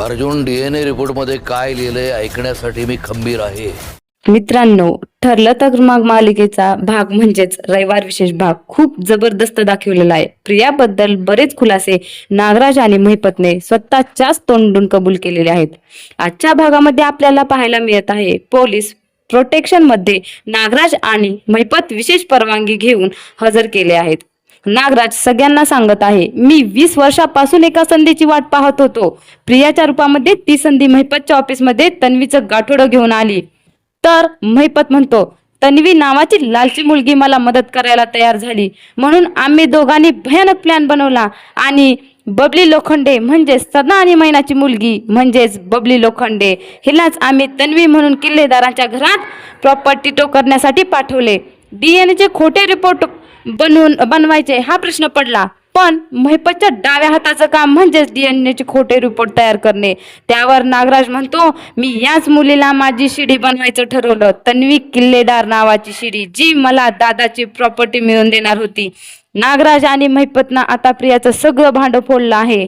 Arjun, DNA रिपोर्टमध्ये काय लिहिलंय ऐकण्यासाठी मी खंबीर आहे. मित्रांनो, ठरलं तर मग मालिकेचा भाग म्हणजेच रविवार विशेष भाग खूप जबरदस्त दाखवलेला आहे. प्रियाबद्दल बरेच खुलासे नागराज आणि महिपतने स्वतःच्याच तोंडून कबूल केलेले आहेत. आजच्या भागामध्ये आपल्याला पाहायला मिळत आहे पोलीस प्रोटेक्शन मध्ये नागराज आणि महिपत विशेष परवानगी घेऊन हजर केले आहेत. नागराज सगळ्यांना सांगत आहे, मी 20 वर्षापासून एका संधीची वाट पाहत होतो. प्रियाच्या रूपामध्ये ती संधी महिपतच्या ऑफिसमध्ये तन्वीचं गाठोडं घेऊन आली. तर महिपत म्हणतो, तन्वी नावाची लालची मुलगी मला मदत करायला तयार झाली, म्हणून आम्ही दोघांनी भयानक प्लॅन बनवला आणि बबली लोखंडे म्हणजेच सदा आणि मैनाची मुलगी म्हणजेच बबली लोखंडे हिलाच आम्ही तन्वी म्हणून किल्लेदारांच्या घरात प्रॉपर्टी टो करण्यासाठी पाठवले. डीएनएचे खोटे रिपोर्ट बनवायचे हा प्रश्न पडला, पण महिपतच्या डाव्या हाताचं काम म्हणजेच डीएनएचे खोटे रिपोर्ट तयार करणे. त्यावर नागराज म्हणतो, मी याच मुलीला माझी शिडी बनवायचं ठरवलं, तन्वी किल्लेदार नावाची शिडी, जी मला दादाची प्रॉपर्टी मिळवून देणार होती. नागराज आणि महिपतनं आता प्रियाचं सगळं भांडं फोडलं आहे.